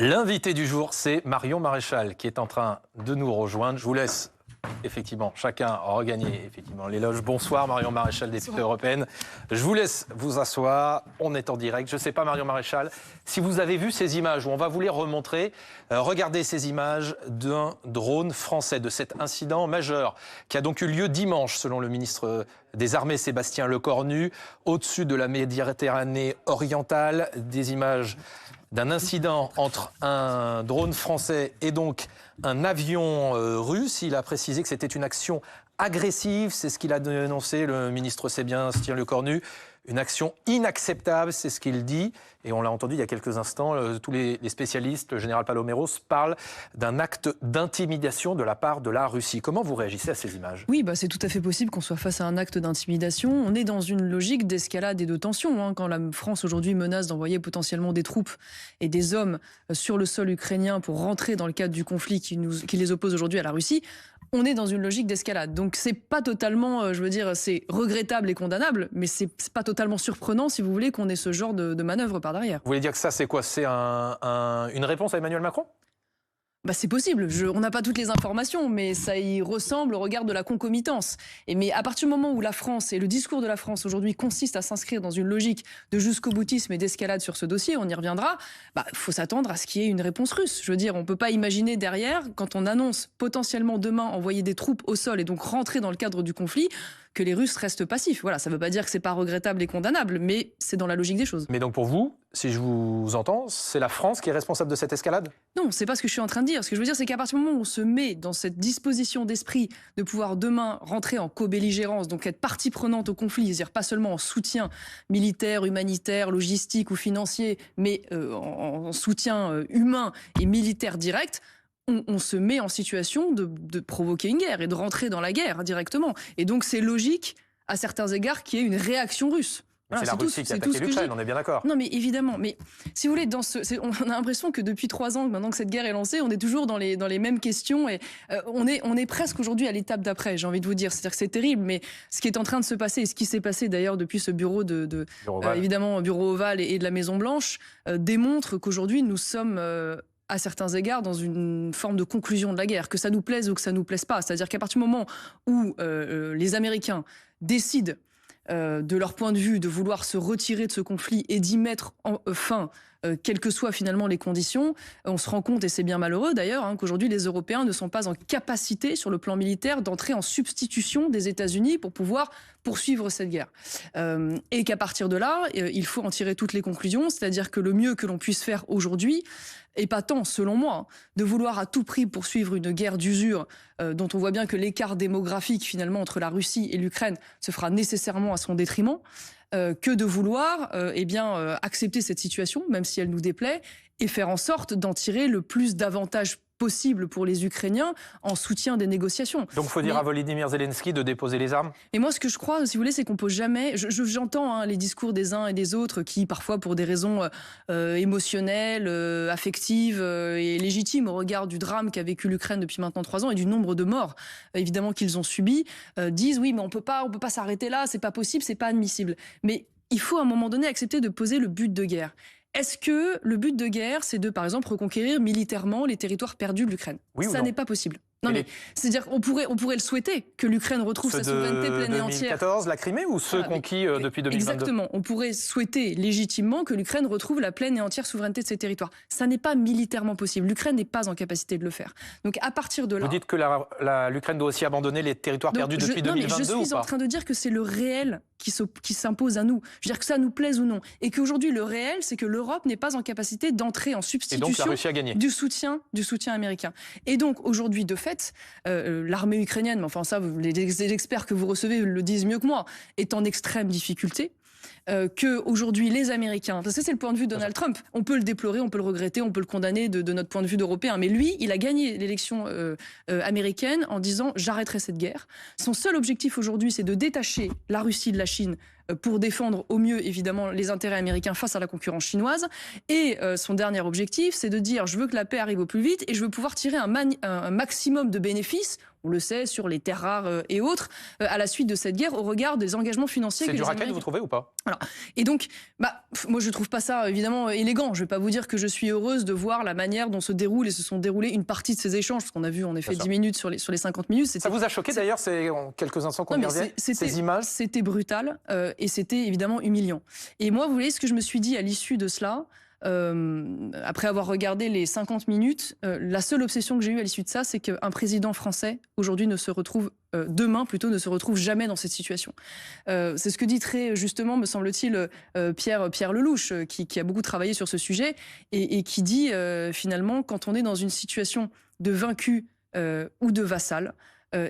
L'invité du jour, c'est Marion Maréchal qui est en train de nous rejoindre. Je vous laisse effectivement chacun regagner effectivement l'éloge. Bonsoir Marion Maréchal, députée européenne. Je vous laisse vous asseoir. On est en direct. Je ne sais pas Marion Maréchal, si vous avez vu ces images, on va vous les remontrer. Regardez ces images d'un drone français, de cet incident majeur qui a donc eu lieu dimanche selon le ministre des Armées Sébastien Lecornu, au-dessus de la Méditerranée orientale. Des images d'un incident entre un drone français et donc un avion russe. Il a précisé que c'était une action agressive, c'est ce qu'il a dénoncé, le ministre Sébastien Lecornu. Une action inacceptable, c'est ce qu'il dit. Et on l'a entendu il y a quelques instants, tous les spécialistes, le général Paloméros, parlent d'un acte d'intimidation de la part de la Russie. Comment vous réagissez à ces images ? Oui, c'est tout à fait possible qu'on soit face à un acte d'intimidation. On est dans une logique d'escalade et de tension. Quand la France aujourd'hui menace d'envoyer potentiellement des troupes et des hommes sur le sol ukrainien pour rentrer dans le cadre du conflit qui les oppose aujourd'hui à la Russie, on est dans une logique d'escalade. Donc c'est pas totalement, c'est regrettable et condamnable, mais c'est pas totalement surprenant, si vous voulez, qu'on ait ce genre de manœuvre par derrière. Vous voulez dire que ça, c'est quoi ? C'est une réponse à Emmanuel Macron ? C'est possible, on n'a pas toutes les informations, mais ça y ressemble au regard de la concomitance. Mais à partir du moment où la France et le discours de la France aujourd'hui consiste à s'inscrire dans une logique de jusqu'au boutisme et d'escalade sur ce dossier, on y reviendra, faut s'attendre à ce qu'il y ait une réponse russe. Je veux dire, on ne peut pas imaginer derrière, quand on annonce potentiellement demain envoyer des troupes au sol et donc rentrer dans le cadre du conflit, que les Russes restent passifs. Voilà, ça ne veut pas dire que c'est pas regrettable et condamnable, mais c'est dans la logique des choses. Mais donc pour vous, si je vous entends, c'est la France qui est responsable de cette escalade ? Non, c'est pas ce que je suis en train de dire. Ce que je veux dire, c'est qu'à partir du moment où on se met dans cette disposition d'esprit de pouvoir demain rentrer en co-belligérance, donc être partie prenante au conflit, c'est-à-dire pas seulement en soutien militaire, humanitaire, logistique ou financier, mais en soutien humain et militaire direct, on se met en situation de provoquer une guerre et de rentrer dans la guerre directement. Et donc c'est logique, à certains égards, qu'il y ait une réaction russe. Voilà, c'est la Russie qui a attaqué l'Ukraine, on est bien d'accord. Non, mais évidemment. Mais si vous voulez, on a l'impression que depuis 3 ans, maintenant que cette guerre est lancée, on est toujours dans les mêmes questions. Et on est presque aujourd'hui à l'étape d'après, j'ai envie de vous dire. C'est-à-dire que c'est terrible, mais ce qui est en train de se passer, et ce qui s'est passé d'ailleurs depuis ce bureau évidemment, bureau ovale et de la Maison-Blanche, démontre qu'aujourd'hui, nous sommes à certains égards dans une forme de conclusion de la guerre, que ça nous plaise ou que ça nous plaise pas. C'est-à-dire qu'à partir du moment où les Américains décident de leur point de vue, de vouloir se retirer de ce conflit et d'y mettre fin, quelles que soient finalement les conditions, on se rend compte, et c'est bien malheureux d'ailleurs, qu'aujourd'hui les Européens ne sont pas en capacité sur le plan militaire d'entrer en substitution des États-Unis pour pouvoir poursuivre cette guerre. Et qu'à partir de là, il faut en tirer toutes les conclusions, c'est-à-dire que le mieux que l'on puisse faire aujourd'hui, et pas tant, selon moi, de vouloir à tout prix poursuivre une guerre d'usure dont on voit bien que l'écart démographique finalement entre la Russie et l'Ukraine se fera nécessairement à son détriment, que de vouloir accepter cette situation, même si elle nous déplaît, et faire en sorte d'en tirer le plus d'avantages possible pour les Ukrainiens en soutien des négociations. Donc il faut dire à Volodymyr Zelensky de déposer les armes ? Et moi, ce que je crois, si vous voulez, c'est qu'on peut jamais... J'entends les discours des uns et des autres qui, parfois, pour des raisons émotionnelles, affectives et légitimes au regard du drame qu'a vécu l'Ukraine depuis maintenant 3 ans et du nombre de morts, évidemment, qu'ils ont subis, disent oui, mais on peut pas s'arrêter là, c'est pas possible, c'est pas admissible. Mais il faut à un moment donné accepter de poser le but de guerre. Est-ce que le but de guerre, c'est de, par exemple, reconquérir militairement les territoires perdus de l'Ukraine ? Oui ou non ? Ça n'est pas possible. Non, mais c'est-à-dire qu'on pourrait le souhaiter, que l'Ukraine retrouve sa souveraineté pleine et entière. 2014, la Crimée, ou ceux conquis depuis 2022 ? Exactement. On pourrait souhaiter légitimement que l'Ukraine retrouve la pleine et entière souveraineté de ses territoires. Ça n'est pas militairement possible. L'Ukraine n'est pas en capacité de le faire. Donc à partir de là... Vous dites que l'Ukraine doit aussi abandonner les territoires perdus depuis 2022 ou pas ? Je suis en train de dire que c'est le réel qui s'impose à nous. Je veux dire que ça nous plaise ou non. Et qu'aujourd'hui, le réel, c'est que l'Europe n'est pas en capacité d'entrer en substitution et donc, la Russie a gagné. du soutien américain. Et donc, aujourd'hui, de fait, l'armée ukrainienne, mais enfin ça, les experts que vous recevez le disent mieux que moi, est en extrême difficulté. Que aujourd'hui les Américains, parce que c'est le point de vue de Donald Trump, on peut le déplorer, on peut le regretter, on peut le condamner de notre point de vue d'Européen, mais lui, il a gagné l'élection américaine en disant j'arrêterai cette guerre. Son seul objectif aujourd'hui, c'est de détacher la Russie de la Chine pour défendre au mieux, évidemment, les intérêts américains face à la concurrence chinoise. Et son dernier objectif, c'est de dire, je veux que la paix arrive au plus vite et je veux pouvoir tirer un maximum de bénéfices, on le sait, sur les terres rares et autres, à la suite de cette guerre, au regard des engagements financiers que les Américains... C'est du racket, vous trouvez, ou pas? Alors, et donc, moi, je trouve pas ça, évidemment, élégant. Je vais pas vous dire que je suis heureuse de voir la manière dont se déroule et se sont déroulés une partie de ces échanges, parce qu'on a vu, en effet, 10 minutes sur les 50 minutes. Ça vous a choqué, d'ailleurs, c'est en quelques instants qu'on y revient, ces images? C'était brutal et c'était, évidemment, humiliant. Et moi, vous voyez, ce que je me suis dit à l'issue de cela... après avoir regardé les 50 minutes, la seule obsession que j'ai eue à l'issue de ça, c'est qu'un président français, aujourd'hui, demain plutôt, ne se retrouve jamais dans cette situation. C'est ce que dit très justement, me semble-t-il, Pierre Lelouch, qui a beaucoup travaillé sur ce sujet, et qui dit, finalement, quand on est dans une situation de vaincu ou de vassal,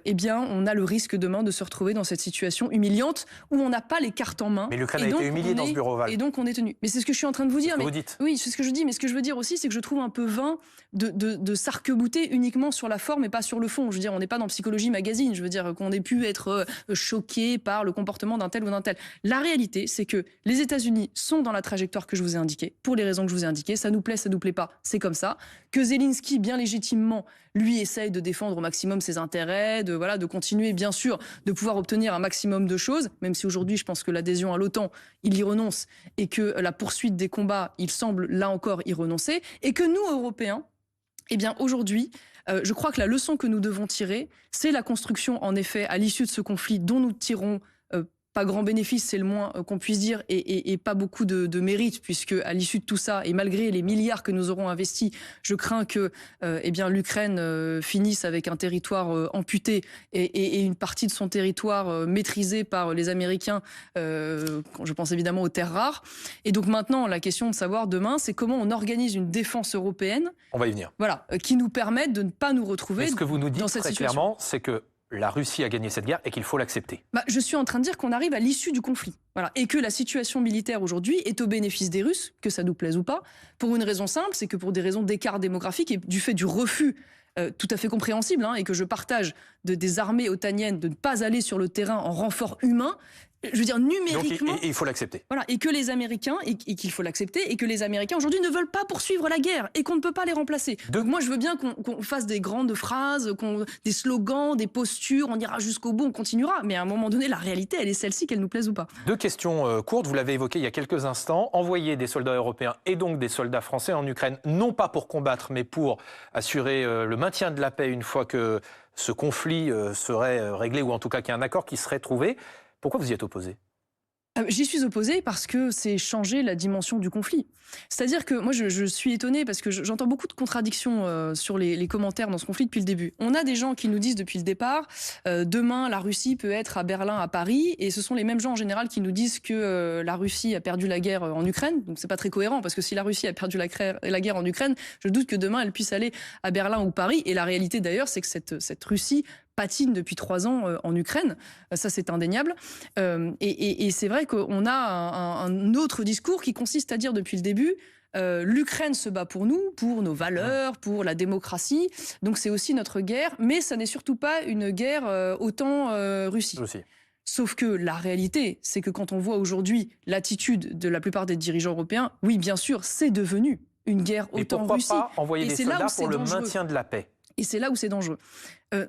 eh bien, on a le risque demain de se retrouver dans cette situation humiliante où on n'a pas les cartes en main. Mais l'Ukraine a été humiliée dans ce bureau ovale. Et donc, on est tenu. Mais c'est ce que je suis en train de vous dire. Mais vous dites. Oui, c'est ce que je dis. Mais ce que je veux dire aussi, c'est que je trouve un peu vain de s'arc-bouter uniquement sur la forme et pas sur le fond. Je veux dire, on n'est pas dans Psychologie Magazine. Je veux dire qu'on ait pu être choqué par le comportement d'un tel ou d'un tel. La réalité, c'est que les États-Unis sont dans la trajectoire que je vous ai indiquée, pour les raisons que je vous ai indiquées. Ça nous plaît, ça nous plaît pas, c'est comme ça. Que Zelensky, bien légitimement, lui essaye de défendre au maximum ses intérêts, de continuer, bien sûr, de pouvoir obtenir un maximum de choses, même si aujourd'hui, je pense que l'adhésion à l'OTAN, il y renonce, et que la poursuite des combats, il semble, là encore, y renoncer, et que nous, Européens, eh bien, aujourd'hui, je crois que la leçon que nous devons tirer, c'est la construction, en effet, à l'issue de ce conflit, dont nous tirons pas grand bénéfice, c'est le moins qu'on puisse dire, et pas beaucoup de mérite, puisque à l'issue de tout ça, et malgré les milliards que nous aurons investis, je crains que eh bien, l'Ukraine finisse avec un territoire amputé et une partie de son territoire maîtrisée par les Américains, je pense évidemment aux terres rares. Et donc maintenant, la question de savoir demain, c'est comment on organise une défense européenne. On va y venir. Voilà, qui nous permette de ne pas nous retrouver dans cette situation. Mais ce que vous nous dites très clairement, c'est que la Russie a gagné cette guerre et qu'il faut l'accepter. Je suis en train de dire qu'on arrive à l'issue du conflit. Voilà. Et que la situation militaire aujourd'hui est au bénéfice des Russes, que ça nous plaise ou pas, pour une raison simple, c'est que pour des raisons d'écart démographique et du fait du refus tout à fait compréhensible, et que je partage des armées otaniennes de ne pas aller sur le terrain en renfort humain, je veux dire numériquement. Donc il faut l'accepter. Voilà, et que les Américains, et qu'il faut l'accepter, et que les Américains aujourd'hui ne veulent pas poursuivre la guerre et qu'on ne peut pas les remplacer. Donc moi je veux bien qu'on fasse des grandes phrases, des slogans, des postures, on ira jusqu'au bout, on continuera. Mais à un moment donné, la réalité, elle est celle-ci, qu'elle nous plaise ou pas. Deux questions courtes, vous l'avez évoqué il y a quelques instants. Envoyer des soldats européens et donc des soldats français en Ukraine, non pas pour combattre, mais pour assurer le maintien de la paix une fois que ce conflit serait réglé, ou en tout cas qu'il y a un accord qui serait trouvé. Pourquoi vous y êtes opposé ? J'y suis opposée parce que c'est changer la dimension du conflit. C'est-à-dire que moi, je suis étonnée parce que j'entends beaucoup de contradictions sur les commentaires dans ce conflit depuis le début. On a des gens qui nous disent depuis le départ, demain, la Russie peut être à Berlin, à Paris, et ce sont les mêmes gens en général qui nous disent que la Russie a perdu la guerre en Ukraine. Donc c'est pas très cohérent, parce que si la Russie a perdu la guerre en Ukraine, je doute que demain, elle puisse aller à Berlin ou Paris. Et la réalité d'ailleurs, c'est que cette Russie patine depuis 3 ans en Ukraine. Ça, c'est indéniable. Et c'est vrai qu'on a un autre discours qui consiste à dire depuis le début, l'Ukraine se bat pour nous, pour nos valeurs, pour la démocratie. Donc c'est aussi notre guerre, mais ça n'est surtout pas une guerre OTAN-Russie. Sauf que la réalité, c'est que quand on voit aujourd'hui l'attitude de la plupart des dirigeants européens, oui, bien sûr, c'est devenu une guerre OTAN-Russie. Et pourquoi pas envoyer des soldats pour le maintien de la paix ? Et c'est là où c'est dangereux.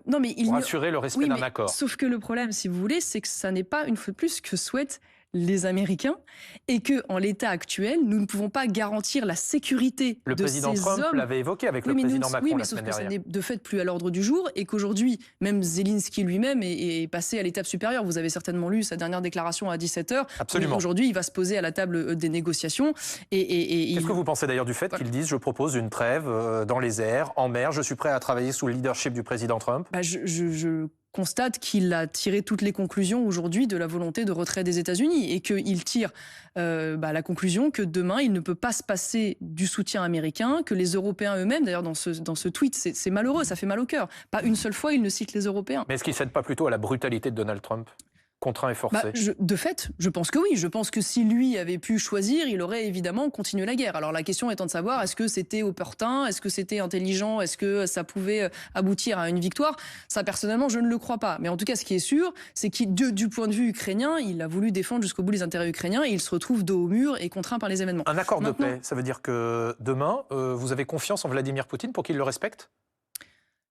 Non, mais pour assurer le respect d'un accord. Sauf que le problème, si vous voulez, c'est que ça n'est pas une fois de plus ce que souhaitent les Américains, et que en l'état actuel, nous ne pouvons pas garantir la sécurité de ces hommes. Le président Trump l'avait évoqué avec le président Macron la semaine dernière. Oui, mais sauf que ça n'est de fait plus à l'ordre du jour, et qu'aujourd'hui, même Zelensky lui-même est passé à l'étape supérieure. Vous avez certainement lu sa dernière déclaration à 17h. Absolument. Aujourd'hui, il va se poser à la table des négociations. Qu'est-ce que vous pensez d'ailleurs du fait qu'ils disent « je propose une trêve dans les airs, en mer, je suis prêt à travailler sous le leadership du président Trump » Je constate qu'il a tiré toutes les conclusions aujourd'hui de la volonté de retrait des États-Unis, et qu'il tire la conclusion que demain, il ne peut pas se passer du soutien américain, que les Européens eux-mêmes, d'ailleurs dans ce tweet, c'est malheureux, ça fait mal au cœur. Pas une seule fois, il ne cite les Européens. Mais est-ce qu'il ne cède pas plutôt à la brutalité de Donald Trump ? contraint et forcé. De fait, je pense que oui. Je pense que si lui avait pu choisir, il aurait évidemment continué la guerre. Alors la question étant de savoir, est-ce que c'était opportun, est-ce que c'était intelligent, est-ce que ça pouvait aboutir à une victoire? Ça, personnellement, je ne le crois pas. Mais en tout cas, ce qui est sûr, c'est qu'il, du point de vue ukrainien, il a voulu défendre jusqu'au bout les intérêts ukrainiens et il se retrouve dos au mur et contraint par les événements. Un accord de paix, ça veut dire que demain, vous avez confiance en Vladimir Poutine pour qu'il le respecte?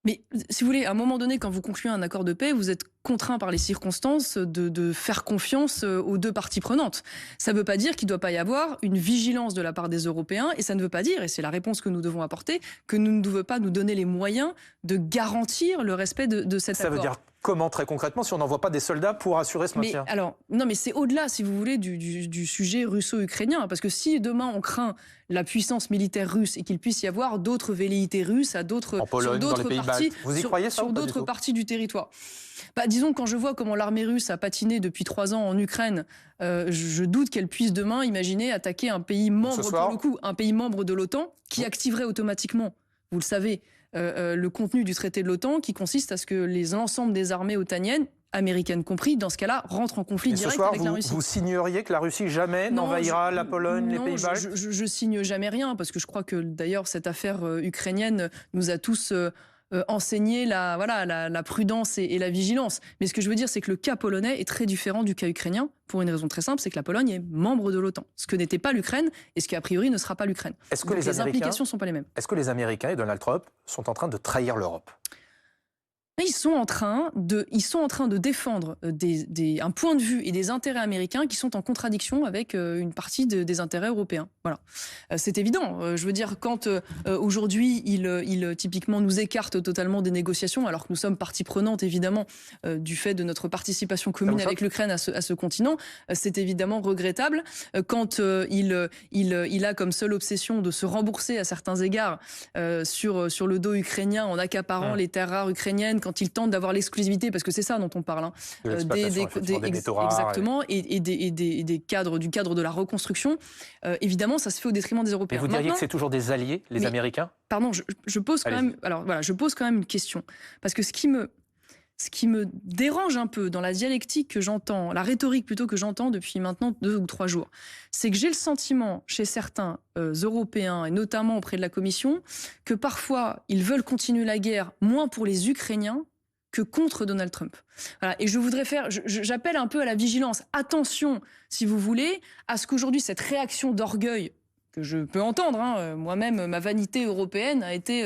Mais si vous voulez, à un moment donné, quand vous concluez un accord de paix, vous êtes contraint par les circonstances de faire confiance aux deux parties prenantes. Ça ne veut pas dire qu'il ne doit pas y avoir une vigilance de la part des Européens, et ça ne veut pas dire, et c'est la réponse que nous devons apporter, que nous ne devons pas nous donner les moyens de garantir le respect de cet accord. Ça veut dire comment, très concrètement, si on n'envoie pas des soldats pour assurer ce maintien? Non, mais c'est au-delà, si vous voulez, du sujet russo-ukrainien. Parce que si demain on craint la puissance militaire russe et qu'il puisse y avoir d'autres velléités russes à d'autres, en Pologne, dans les pays baltes, vous y croyez sur d'autres parties du territoire. Disons, quand je vois comment l'armée russe a patiné depuis 3 ans en Ukraine, je doute qu'elle puisse demain imaginer attaquer un pays membre, pour le coup, un pays membre de l'OTAN qui activerait automatiquement, vous le savez, le contenu du traité de l'OTAN qui consiste à ce que l'ensemble des armées otaniennes, américaines compris, dans ce cas-là, rentrent en conflit direct avec la Russie. Vous signeriez que la Russie jamais n'envahira la Pologne, les pays baltes? Je signe jamais rien, parce que je crois que d'ailleurs cette affaire ukrainienne nous a tous enseigné la prudence et la vigilance. Mais ce que je veux dire, c'est que le cas polonais est très différent du cas ukrainien, pour une raison très simple, c'est que la Pologne est membre de l'OTAN, ce que n'était pas l'Ukraine et ce qui a priori ne sera pas l'Ukraine. Donc les implications ne sont pas les mêmes. Est-ce que les Américains et Donald Trump sont en train de trahir l'Europe? Ils sont en train de défendre un point de vue et des intérêts américains qui sont en contradiction avec une partie des intérêts européens. Voilà. C'est évident. Je veux dire, quand aujourd'hui, il typiquement nous écarte totalement des négociations, alors que nous sommes partie prenante, évidemment, du fait de notre participation commune avec l'Ukraine à ce continent, c'est évidemment regrettable. Quand il a comme seule obsession de se rembourser à certains égards sur le dos ukrainien en accaparant les terres rares ukrainiennes, quand il tente d'avoir l'exclusivité, parce que c'est ça dont on parle, exactement, et du cadre de la reconstruction, évidemment, ça se fait au détriment des Européens. Mais vous diriez que c'est toujours des alliés, les Américains? Pardon, je pose quand même. Alors voilà, je pose quand même une question, parce que ce qui me dérange un peu dans la dialectique que j'entends, la rhétorique plutôt que j'entends depuis maintenant 2 ou 3 jours, c'est que j'ai le sentiment chez certains Européens, et notamment auprès de la Commission, que parfois ils veulent continuer la guerre moins pour les Ukrainiens que contre Donald Trump. Voilà. Et j'appelle un peu à la vigilance. Attention, si vous voulez, à ce qu'aujourd'hui cette réaction d'orgueil que je peux entendre, moi-même, ma vanité européenne a été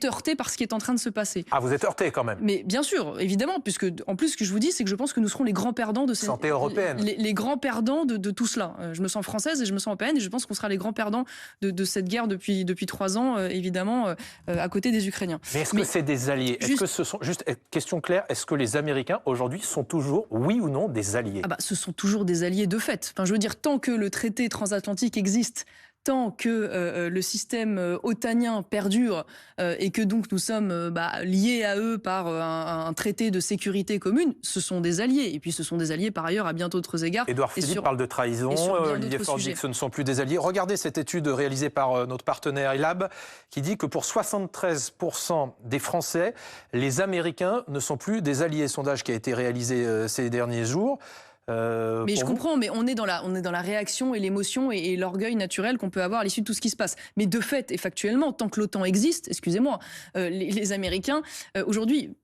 heurtée par ce qui est en train de se passer. Ah, vous êtes heurté quand même? Mais bien sûr, évidemment, puisque en plus, ce que je vous dis, c'est que je pense que nous serons les grands perdants de cette santé européenne. Les grands perdants de tout cela. Je me sens française et je me sens européenne, et je pense qu'on sera les grands perdants de cette guerre depuis 3 ans, évidemment, à côté des Ukrainiens. Mais est-ce que c'est des alliés? Est-ce que ce sont, juste question claire, est-ce que les Américains aujourd'hui sont toujours, oui ou non, des alliés? Ce sont toujours des alliés de fait. Enfin, je veux dire, tant que le traité transatlantique existe, tant que le système otanien perdure et que donc nous sommes liés à eux par un traité de sécurité commune, ce sont des alliés. Et puis ce sont des alliés par ailleurs à bien d'autres égards. Édouard Philippe parle de trahison, Olivier Faure dit que ce ne sont plus des alliés. Regardez cette étude réalisée par notre partenaire ILAB qui dit que pour 73% des Français, les Américains ne sont plus des alliés. Sondage qui a été réalisé ces derniers jours. Mais je comprends, mais on est dans la réaction et l'émotion et l'orgueil naturel qu'on peut avoir à l'issue de tout ce qui se passe. Mais de fait et factuellement, tant que l'OTAN existe, excusez-moi, les Américains, aujourd'hui,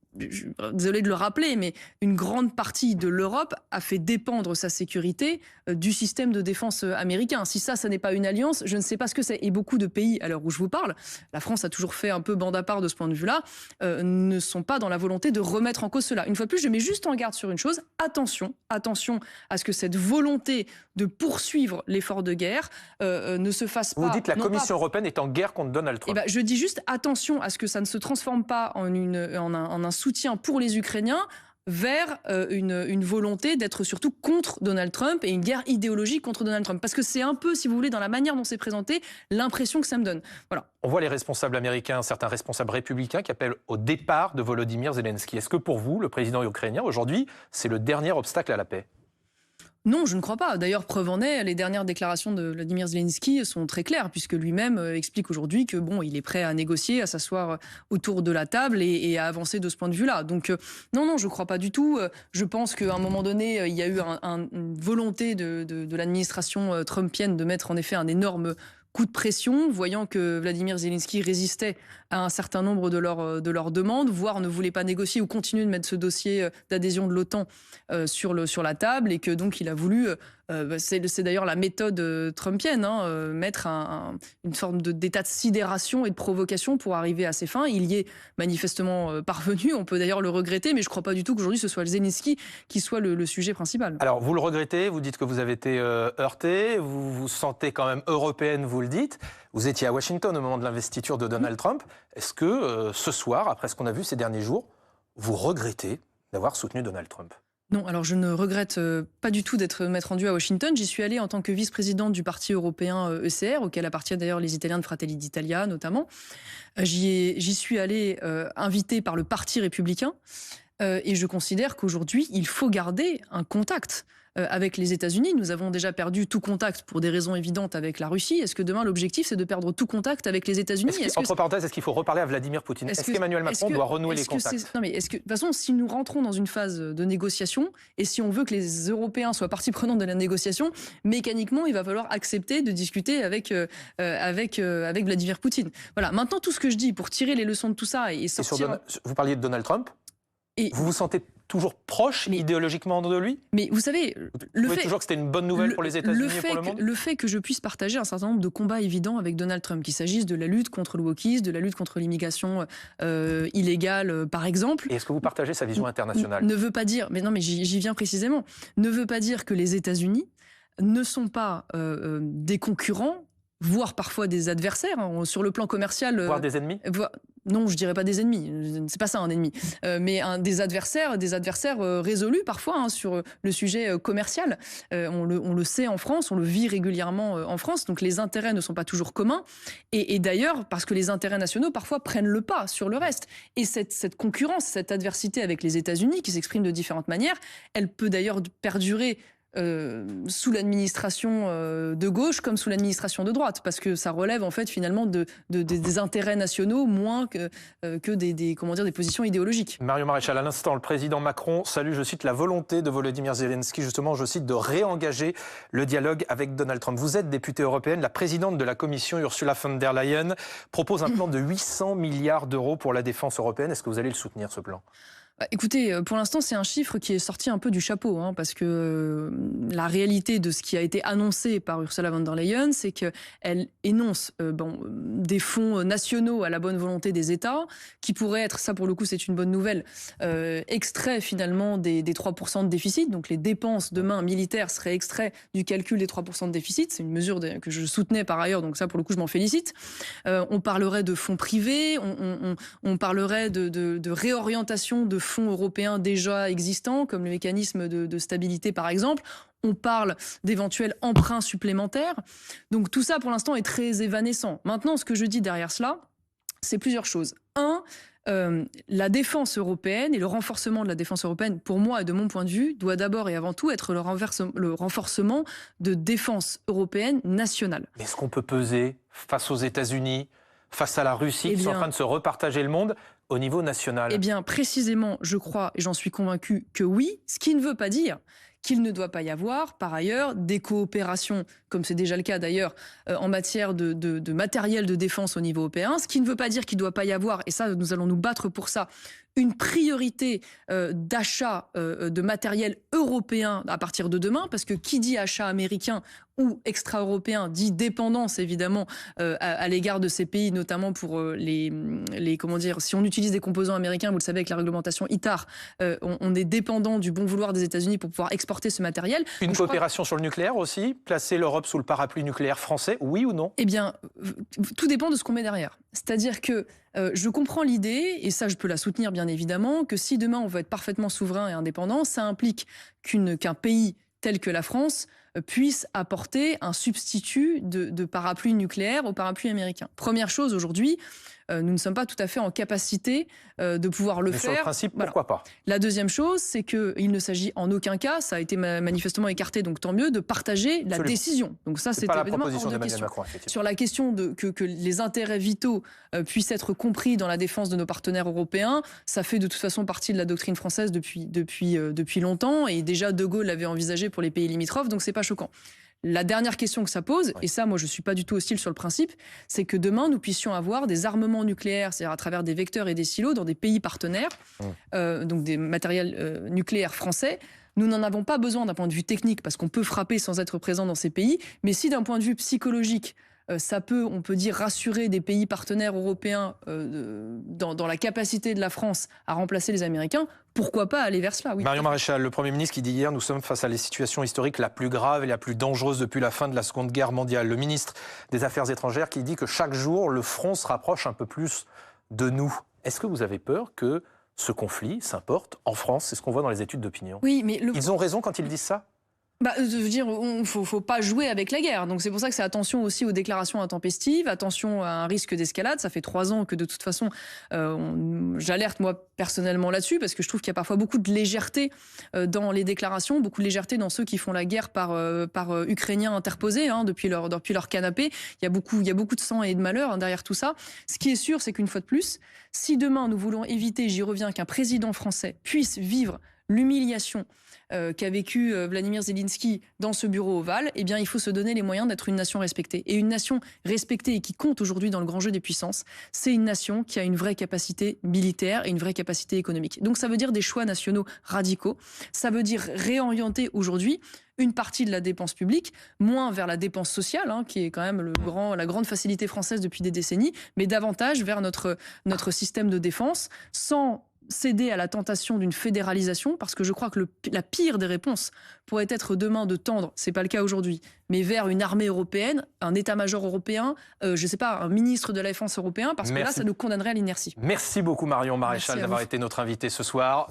désolé de le rappeler, mais une grande partie de l'Europe a fait dépendre sa sécurité du système de défense américain. Si ça n'est pas une alliance, je ne sais pas ce que c'est. Et beaucoup de pays, à l'heure où je vous parle, la France a toujours fait un peu bande à part de ce point de vue-là, ne sont pas dans la volonté de remettre en cause cela. Une fois de plus, je mets juste en garde sur une chose. Attention à ce que cette volonté de poursuivre l'effort de guerre ne se fasse pas... Vous dites que la Commission européenne est en guerre contre Donald Trump. Je dis juste attention à ce que ça ne se transforme pas en un soutien pour les Ukrainiens vers une volonté d'être surtout contre Donald Trump et une guerre idéologique contre Donald Trump. Parce que c'est un peu, si vous voulez, dans la manière dont c'est présenté, l'impression que ça me donne. Voilà. On voit les responsables américains, certains responsables républicains qui appellent au départ de Volodymyr Zelensky. Est-ce que pour vous, le président ukrainien, aujourd'hui, c'est le dernier obstacle à la paix ? Non, je ne crois pas. D'ailleurs, preuve en est, les dernières déclarations de Vladimir Zelensky sont très claires, puisque lui-même explique aujourd'hui que bon, il est prêt à négocier, à s'asseoir autour de la table et à avancer de ce point de vue-là. Donc non, je ne crois pas du tout. Je pense qu'à un moment donné, il y a eu une volonté de l'administration trumpienne de mettre en effet un énorme coup de pression, voyant que Vladimir Zelensky résistait à un certain nombre de leurs demandes, voire ne voulait pas négocier ou continuer de mettre ce dossier d'adhésion de l'OTAN sur la table, et que donc il a voulu, c'est d'ailleurs la méthode trumpienne, mettre une forme d'état de sidération et de provocation pour arriver à ses fins. Il y est manifestement parvenu, on peut d'ailleurs le regretter, mais je ne crois pas du tout qu'aujourd'hui ce soit le Zelensky qui soit le sujet principal. Alors, vous le regrettez, vous dites que vous avez été heurté, vous vous sentez quand même européenne, vous le dites. Vous étiez à Washington au moment de l'investiture de Donald Trump. Est-ce que ce soir, après ce qu'on a vu ces derniers jours, vous regrettez d'avoir soutenu Donald Trump ? Non, alors je ne regrette pas du tout m'être rendue à Washington. J'y suis allée en tant que vice-présidente du parti européen ECR, auquel appartiennent d'ailleurs les Italiens de Fratelli d'Italia notamment. J'y suis allée invitée par le Parti républicain et je considère qu'aujourd'hui, il faut garder un contact avec les États-Unis. Nous avons déjà perdu tout contact pour des raisons évidentes avec la Russie. Est-ce que demain, l'objectif, c'est de perdre tout contact avec les États-Unis ? Entre parenthèses, est-ce qu'il faut reparler à Vladimir Poutine ? Est-ce qu'Emmanuel Macron doit renouer les contacts ? Non, mais de toute façon, si nous rentrons dans une phase de négociation et si on veut que les Européens soient partie prenante de la négociation, mécaniquement, il va falloir accepter de discuter avec Vladimir Poutine. Voilà. Maintenant, tout ce que je dis pour tirer les leçons de tout ça et sortir... Vous parliez de Donald Trump. Vous vous sentez toujours proche idéologiquement de lui ? Mais vous savez, vous trouvez toujours que c'était une bonne nouvelle pour les États-Unis et pour le monde ? Le fait que je puisse partager un certain nombre de combats évidents avec Donald Trump, qu'il s'agisse de la lutte contre le wokisme, de la lutte contre l'immigration illégale, par exemple. Et est-ce que vous partagez sa vision internationale ? Ne veut pas dire, mais non, mais j'y viens précisément, ne veut pas dire que les États-Unis ne sont pas des concurrents, voire parfois des adversaires, sur le plan commercial. Voire des ennemis ? Non, je dirais pas des ennemis, c'est pas ça un ennemi, mais des adversaires résolus parfois sur le sujet commercial. On le sait en France, on le vit régulièrement en France, donc les intérêts ne sont pas toujours communs. Et d'ailleurs, parce que les intérêts nationaux parfois prennent le pas sur le reste. Et cette concurrence, cette adversité avec les États-Unis, qui s'exprime de différentes manières, elle peut d'ailleurs perdurer sous l'administration de gauche comme sous l'administration de droite, parce que ça relève en fait finalement des intérêts nationaux moins que des positions idéologiques. Marion Maréchal, à l'instant, le président Macron salue, je cite, la volonté de Volodymyr Zelensky, justement, je cite, de réengager le dialogue avec Donald Trump. Vous êtes députée européenne, la présidente de la Commission, Ursula von der Leyen, propose un plan de 800 milliards d'euros pour la défense européenne. Est-ce que vous allez le soutenir, ce plan ? Écoutez, pour l'instant, c'est un chiffre qui est sorti un peu du chapeau, parce que la réalité de ce qui a été annoncé par Ursula von der Leyen, c'est qu'elle énonce des fonds nationaux à la bonne volonté des États, qui pourraient être, ça pour le coup c'est une bonne nouvelle, extraits finalement des 3% de déficit. Donc les dépenses demain militaires seraient extraits du calcul des 3% de déficit. C'est une mesure que je soutenais par ailleurs, donc ça pour le coup je m'en félicite. On parlerait de fonds privés, on parlerait de réorientation de fonds européens déjà existants, comme le mécanisme de stabilité par exemple. On parle d'éventuels emprunts supplémentaires. Donc tout ça pour l'instant est très évanescent. Maintenant, ce que je dis derrière cela, c'est plusieurs choses. La défense européenne et le renforcement de la défense européenne, pour moi et de mon point de vue, doit d'abord et avant tout être le renforcement de défense européenne nationale. Mais est-ce qu'on peut peser face aux États-Unis, face à la Russie, qui sont en train de se repartager le monde au niveau national ? Eh bien, précisément, je crois, et j'en suis convaincu, que oui, ce qui ne veut pas dire qu'il ne doit pas y avoir, par ailleurs, des coopérations, comme c'est déjà le cas d'ailleurs, en matière de matériel de défense au niveau européen, ce qui ne veut pas dire qu'il ne doit pas y avoir, et ça, nous allons nous battre pour ça, une priorité d'achat de matériel européen à partir de demain, parce que qui dit achat américain ou extra-européen dit dépendance évidemment à l'égard de ces pays, notamment pour comment dire, si on utilise des composants américains, vous le savez avec la réglementation ITAR, on est dépendant du bon vouloir des États-Unis pour pouvoir exporter ce matériel. Une coopération sur le nucléaire aussi, placer l'Europe sous le parapluie nucléaire français, oui ou non ? Eh bien, tout dépend de ce qu'on met derrière. C'est-à-dire que je comprends l'idée, et ça je peux la soutenir bien évidemment, que si demain on veut être parfaitement souverain et indépendant, ça implique qu'un pays tel que la France puisse apporter un substitut de parapluie nucléaire au parapluie américain. Première chose aujourd'hui, nous ne sommes pas tout à fait en capacité de pouvoir le Mais faire. sur le principe, pourquoi pas? La deuxième chose, c'est qu'il ne s'agit en aucun cas, ça a été manifestement écarté, donc tant mieux, de partager la décision. Donc ça, c'est c'était pas la évidemment proposition hors de d'Emmanuel question. Macron, effectivement. Sur la question que les intérêts vitaux puissent être compris dans la défense de nos partenaires européens, ça fait de toute façon partie de la doctrine française depuis longtemps, et déjà De Gaulle l'avait envisagé pour les pays limitrophes, donc c'est pas choquant. La dernière question que ça pose, et ça, moi, je ne suis pas du tout hostile sur le principe, c'est que demain, nous puissions avoir des armements nucléaires, c'est-à-dire à travers des vecteurs et des silos dans des pays partenaires, donc des matériels nucléaires français. Nous n'en avons pas besoin d'un point de vue technique, parce qu'on peut frapper sans être présent dans ces pays, mais si d'un point de vue psychologique, ça peut, on peut dire, rassurer des pays partenaires européens dans la capacité de la France à remplacer les Américains, pourquoi pas aller vers cela, oui. Marion Maréchal, le Premier ministre qui dit hier, nous sommes face à la situation historique la plus grave et la plus dangereuse depuis la fin de la Seconde Guerre mondiale. Le ministre des Affaires étrangères qui dit que chaque jour, le front se rapproche un peu plus de nous. Est-ce que vous avez peur que ce conflit s'importe en France? C'est ce qu'on voit dans les études d'opinion. Oui, mais ils ont raison quand ils disent ça? Je veux dire, il ne faut pas jouer avec la guerre. Donc c'est pour ça que c'est attention aussi aux déclarations intempestives, attention à un risque d'escalade. Ça fait 3 ans que de toute façon, j'alerte moi personnellement là-dessus, parce que je trouve qu'il y a parfois beaucoup de légèreté dans les déclarations, beaucoup de légèreté dans ceux qui font la guerre par Ukrainiens interposés depuis leur canapé. Il y a beaucoup de sang et de malheur derrière tout ça. Ce qui est sûr, c'est qu'une fois de plus, si demain nous voulons éviter, j'y reviens, qu'un président français puisse vivre l'humiliation qu'a vécu Vladimir Zelensky dans ce bureau ovale, eh bien, il faut se donner les moyens d'être une nation respectée. Et une nation respectée et qui compte aujourd'hui dans le grand jeu des puissances, c'est une nation qui a une vraie capacité militaire et une vraie capacité économique. Donc ça veut dire des choix nationaux radicaux. Ça veut dire réorienter aujourd'hui une partie de la dépense publique, moins vers la dépense sociale, qui est quand même la grande facilité française depuis des décennies, mais davantage vers notre système de défense, sans céder à la tentation d'une fédéralisation, parce que je crois que la pire des réponses pourrait être demain de tendre, c'est pas le cas aujourd'hui, mais vers une armée européenne, un état-major européen, je sais pas, un ministre de la Défense européen, parce que là, ça nous condamnerait à l'inertie. Merci beaucoup Marion Maréchal d'avoir été notre invitée ce soir.